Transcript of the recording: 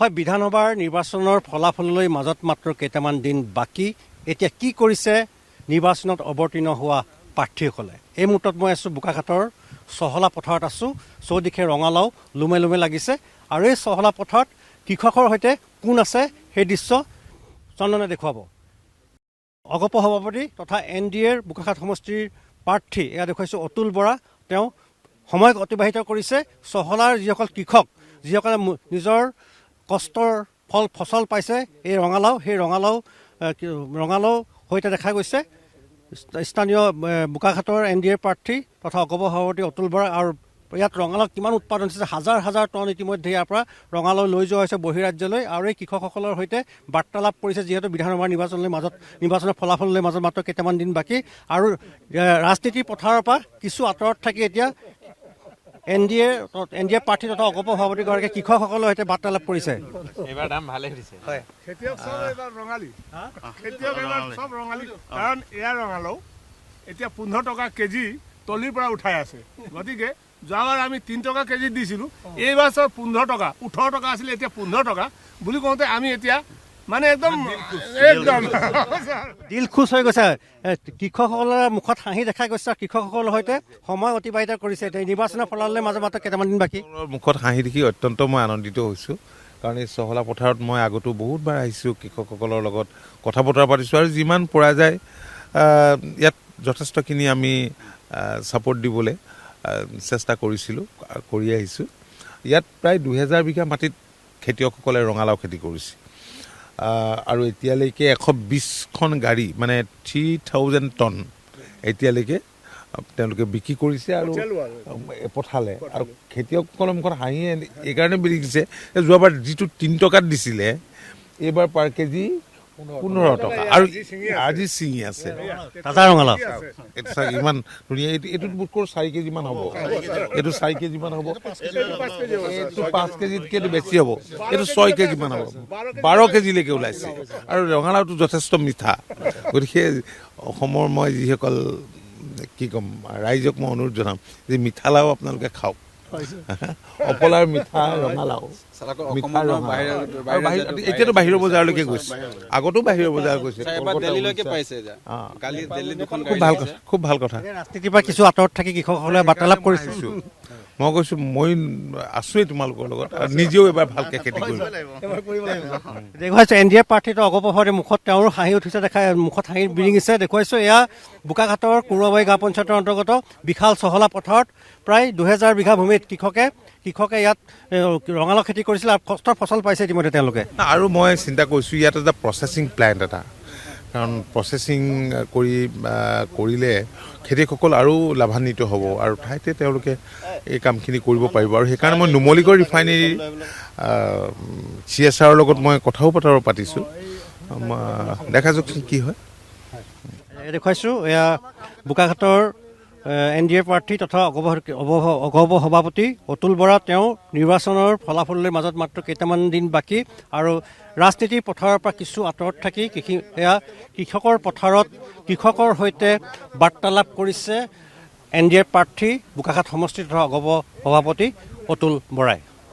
হয় বিধানসভাৰ নিৰ্বাচনৰ ফলাফললৈ মাজত মাত্ৰ কেইটামান দিন বাকী এতিয়া কি কৰিছে নিৰ্বাচনত অৱতীৰ্ণ হোৱা প্ৰাৰ্থীসকলে এই মুহূৰ্তত মই আছোঁ বোকাখাটৰ চহলা পথাৰত আছোঁ চৌদিশে ৰঙালাও লুমে লুমে লাগিছে আৰু এই চহলা পথাৰত কৃষকৰ সৈতে কোন আছে সেই দৃশ্য চন্দনে দেখুৱাব অগপ সভাপতি তথা NDAৰ বোকাখাট সমষ্টিৰ প্ৰাৰ্থী এয়া দেখুৱাইছোঁ অতুল বৰা তেওঁ সময় অতিবাহিত কৰিছে চহলাৰ যিসকল কৃষক যিসকলে নিজৰ কষ্টৰ ফচল পাইছে এই ৰঙালাও সেই ৰঙালাও সৈতে দেখা গৈছে স্থানীয় বোকাখাটৰ NDAৰ প্ৰাৰ্থী তথা অগপ সভাপতি অতুল বৰা আৰু ইয়াত ৰঙালাও কিমান উৎপাদন হৈছে হাজাৰ হাজাৰ টন ইতিমধ্যে ইয়াৰ পৰা ৰঙালাও লৈ যোৱা হৈছে বহিৰাজ্যলৈ আৰু এই কৃষকসকলৰ সৈতে বাৰ্তালাপ কৰিছে যিহেতু বিধানসভাৰ নিৰ্বাচনৰ ফলাফললৈ মাজত মাত্ৰ কেইটামান দিন বাকী আৰু ৰাজনীতিৰ পথাৰৰ পৰা কিছু আঁতৰত থাকি এতিয়া NDA প্ৰাৰ্থী তথা অগপ সভাপতিগৰাকীয়ে কৃষকসকলৰ সৈতে বাৰ্তালাপ কৰিছে এইবাৰ দাম ভালে হৈছে হয় খেতিয়ক সব এবাৰ ৰঙালী খেতিয়ক এবাৰ সব ৰঙালী কাৰণ এয়া ৰঙালাও এতিয়া 15 টকা কেজি তলিৰ পৰা উঠাই আছে গতিকে যোৱাবাৰ আমি 3 টকা কেজি দিছিলোঁ এইবাৰ 15 টকা 18 টকা আছিল এতিয়া 15 টকা বুলি কওঁতে আমি এতিয়া মানে একদম দিল খুচ হৈ গৈছে কৃষকসকলৰ মুখত হাঁহি দেখা গৈছে কৃষকসকলৰ সৈতে সময় অতিবাহিত কৰিছে নিৰ্বাচনৰ ফলাফললৈ মাজত মাত্ৰ কেইটামান দিন বাকী মুখত হাঁহি দেখি অত্যন্ত মই আনন্দিত হৈছোঁ কাৰণ এই চহলা পথাৰত মই আগতো বহুতবাৰ আহিছোঁ কৃষকসকলৰ লগত কথা বতৰা পাতিছোঁ আৰু যিমান পৰা যায় ইয়াত যথেষ্টখিনি আমি ছাপোৰ্ট দিবলৈ চেষ্টা কৰিছিলোঁ কৰি আহিছোঁ ইয়াত প্ৰায় 2000 বিঘা মাটিত খেতিয়কসকলে ৰঙালাও খেতি কৰিছে আৰু এতিয়ালৈকে 120খন গাড়ী মানে 3000 টন এতিয়ালৈকে তেওঁলোকে বিক্ৰী কৰিছে আৰু পঠালে আৰু খেতিয়কসকলৰ মুখত হাঁহি এইকাৰণে বিকিছে যোৱাবাৰ যিটো 3 টকাত দিছিলে এইবাৰ পাৰ কেজি 15 টকা আৰু আজি ছিঙি আছে তাজা ৰঙালাও ইমান ধুনীয়া এইটোত বোধকৰো 4 কেজি মান হ'ব এইটো 4 কেজি মান হ'ব এইটো 5 কেজিতকৈ বেছি হ'ব এইটো 6 কেজি মান হ'ব 12 কেজিলৈকে ওলাইছে আৰু ৰঙালাওটো যথেষ্ট মিঠা গতিকে অসমৰ মই যিসকল কি ক'ম ৰাইজক মই অনুৰোধ জনাম যে মিঠালাও আপোনালোকে খাওক অপলাৰ মিঠা ৰঙালাও এতিয়াতো বাহিৰৰ বজাৰলৈকে গৈছে আগতো বাহিৰৰ বজাৰ গৈছে খুব ভাল কথা ৰাজনীতিৰ পৰা কিছু আঁতৰত থাকি কৃষকসকলে বাৰ্তালাপ কৰিছোঁ মই কৈছোঁ মই আছোঁৱেই তোমালোকৰ লগত আৰু নিজেও এবাৰ ভালকৈ খেতি কৰিম দেখুৱাইছোঁ NDA প্ৰাৰ্থীটো অগপ সভাপতিৰ মুখত তেওঁৰ হাঁহি উঠিছে মুখত হাঁহি বিৰিঙিছে দেখুৱাইছোঁ এয়া বোকাখাটৰ কুৰুৱাবাৰী গাঁও পঞ্চায়তৰ অন্তৰ্গত বিশাল চহলা পথাৰত প্ৰায় 2000 বিঘা ভূমিত কৃষকে ইয়াত ৰঙালাও খেতি কৰিছিল আৰু কষ্টৰ ফচল পাইছে ইতিমধ্যে তেওঁলোকে আৰু মই চিন্তা কৰিছোঁ ইয়াত এটা প্ৰচেছিং প্লেণ্ট এটা কাৰণ প্ৰচেছিং কৰিলে খেতিয়কসকল আৰু লাভান্বিত হ'ব আৰু ঠাইতে তেওঁলোকে এই কামখিনি কৰিব পাৰিব আৰু সেইকাৰণে মই নুমলীগড় ৰিফাইনেৰী CSRৰ লগত মই কথাও পাতিছোঁ দেখা যাওক কি হয় দেখুৱাইছোঁ এয়া বোকাখাটৰ NDA প্ৰাৰ্থী তথা অগপ সভাপতি অতুল বৰা তেওঁ নিৰ্বাচনৰ ফলাফললৈ মাজত মাত্ৰ কেইটামান দিন বাকী আৰু ৰাজনীতিৰ পথাৰৰ পৰা কিছু আঁতৰত থাকি কৃষকৰ পথাৰত কৃষকৰ সৈতে বাৰ্তালাপ কৰিছে NDA প্ৰাৰ্থী বোকাখাট সমষ্টি তথা অগপ সভাপতি অতুল বৰাই